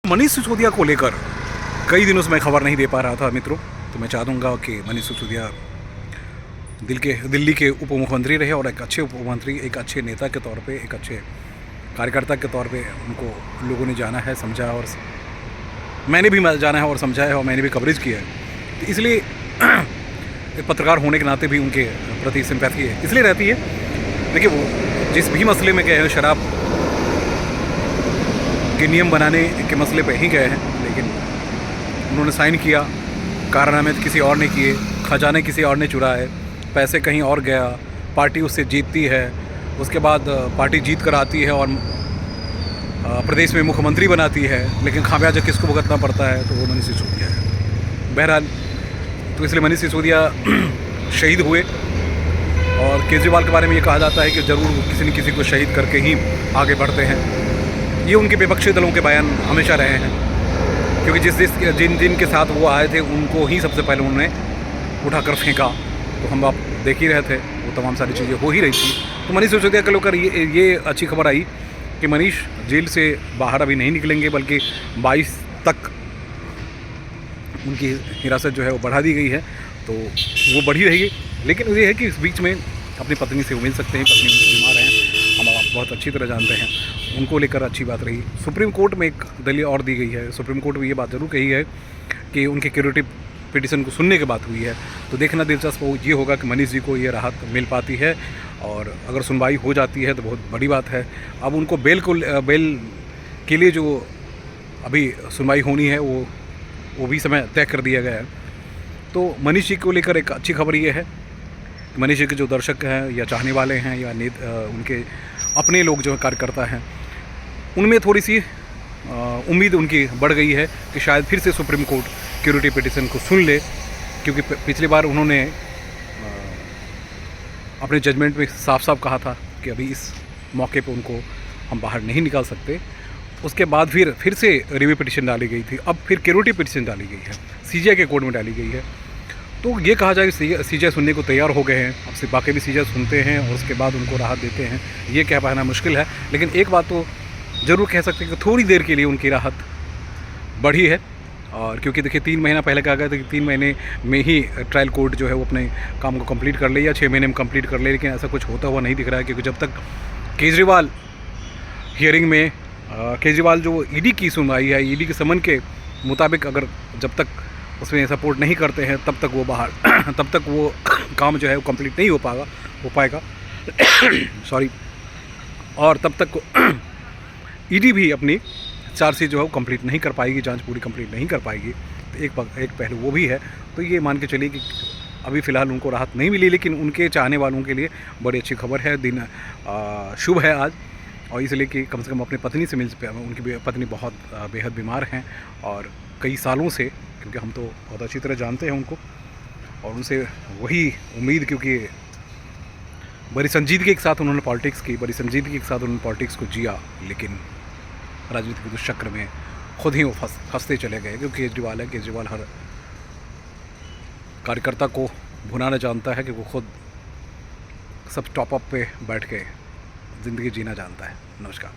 मनीष सिसोदिया को लेकर कई दिनों से मैं खबर नहीं दे पा रहा था मित्रों, तो मैं चाह दूंगा कि मनीष सिसोदिया दिल्ली के उप मुख्यमंत्री रहे और एक अच्छे उप मुख्यमंत्री, एक अच्छे नेता के तौर पे, एक अच्छे कार्यकर्ता के तौर पे उनको लोगों ने जाना है, समझा, और मैंने भी जाना है और समझा है और मैंने भी कवरेज किया है। तो इसलिए एक पत्रकार होने के नाते भी उनके प्रति सिंपैथी है, इसलिए रहती है। देखिए, वो जिस भी मसले में गए हैं, शराब के नियम बनाने के मसले पे ही गए हैं, लेकिन उन्होंने साइन किया, कारनामे किसी और ने किए, खजाने किसी और ने चुराए, पैसे कहीं और गया, पार्टी उससे जीतती है, उसके बाद पार्टी जीत कर आती है और प्रदेश में मुख्यमंत्री बनाती है, लेकिन खामियाजा किसको भुगतना पड़ता है? तो वो मनीष सिसोदिया है। बहरहाल, तो इसलिए मनीष सिसोदिया शहीद हुए, और केजरीवाल के बारे में ये कहा जाता है कि ज़रूर किसी न किसी को शहीद करके ही आगे बढ़ते हैं। ये उनके विपक्षी दलों के बयान हमेशा रहे हैं, क्योंकि जिन के साथ वो आए थे उनको ही सबसे पहले उन्होंने उठाकर फेंका। तो हम आप देख ही रहे थे, वो तमाम सारी चीज़ें हो ही रही थी। तो मनीष सिसोदिया को लेकर ये अच्छी खबर आई कि मनीष जेल से बाहर अभी नहीं निकलेंगे, बल्कि 22 तक उनकी हिरासत जो है वो बढ़ा दी गई है, तो वो बढ़ी रहेगी। लेकिन ये है कि इस बीच में अपनी पत्नी से वो मिल सकते हैं, पत्नी उनकी बीमार हैं, हम आप बहुत अच्छी तरह जानते हैं, उनको लेकर अच्छी बात रही। सुप्रीम कोर्ट में एक दलील और दी गई है, सुप्रीम कोर्ट में ये बात ज़रूर कही है कि उनके क्यूरेटिव पिटिशन को सुनने के बाद हुई है। तो देखना दिलचस्प ये होगा कि मनीष जी को ये राहत मिल पाती है, और अगर सुनवाई हो जाती है तो बहुत बड़ी बात है। अब उनको बेल के लिए जो अभी सुनवाई होनी है वो भी समय तय कर दिया गया है। तो मनीष जी को लेकर एक अच्छी खबर ये है, मनीष जी के जो दर्शक हैं या चाहने वाले हैं या उनके अपने लोग जो कार्यकर्ता हैं, उनमें थोड़ी सी उम्मीद उनकी बढ़ गई है कि शायद फिर से सुप्रीम कोर्ट क्यूरेटिव पिटिशन को सुन ले, क्योंकि पिछली बार उन्होंने अपने जजमेंट में साफ साफ कहा था कि अभी इस मौके पे उनको हम बाहर नहीं निकाल सकते। उसके बाद फिर से रिव्यू पिटिशन डाली गई थी, अब फिर क्यूरेटिव पिटिशन डाली गई है, सीजीआई के कोर्ट में डाली गई है। तो ये कहा जाए कि सीजीआई सुनने को तैयार हो गए हैं, अब से बाकी भी सीजीआई सुनते हैं और उसके बाद उनको राहत देते हैं, ये कह पाना मुश्किल है। लेकिन एक बात तो ज़रूर कह सकते हैं कि थोड़ी देर के लिए उनकी राहत बढ़ी है। और क्योंकि देखिए 3 महीना पहले कहा गया था कि 3 महीने में ही ट्रायल कोर्ट जो है वो अपने काम को कंप्लीट कर ले या 6 महीने में कंप्लीट कर ले, लेकिन ऐसा कुछ होता हुआ नहीं दिख रहा है। क्योंकि जब तक केजरीवाल हियरिंग में केजरीवाल जो ईडी की सुनवाई है, ईडी के समन के मुताबिक अगर जब तक उसमें सपोर्ट नहीं करते हैं तब तक वो बाहर तब तक वो काम जो है वो कंप्लीट नहीं हो पाएगा सॉरी। और तब तक ईडी भी अपनी चार्जशीट जो है वो कंप्लीट नहीं कर पाएगी, जांच पूरी कंप्लीट नहीं कर पाएगी। तो एक पहलू वो भी है। तो ये मान के चलिए कि अभी फ़िलहाल उनको राहत नहीं मिली, लेकिन उनके चाहने वालों के लिए बड़ी अच्छी खबर है। दिन शुभ है आज, और इसलिए कि कम से कम अपनी पत्नी से उनकी पत्नी बहुत बेहद बीमार हैं, और कई सालों से, क्योंकि हम तो बहुत अच्छी तरह जानते हैं उनको, और उनसे वही उम्मीद, क्योंकि बड़ी संजीदगी के साथ उन्होंने पॉलिटिक्स की, बड़ी संजीदगी के साथ उन्होंने पॉलिटिक्स को जिया, लेकिन राजनीति के दुष्चक्र में खुद ही वो फंसते चले गए। क्योंकि केजरीवाल हर कार्यकर्ता को भुनाना जानता है कि वो खुद सब टॉप अप पे बैठ के ज़िंदगी जीना जानता है। नमस्कार।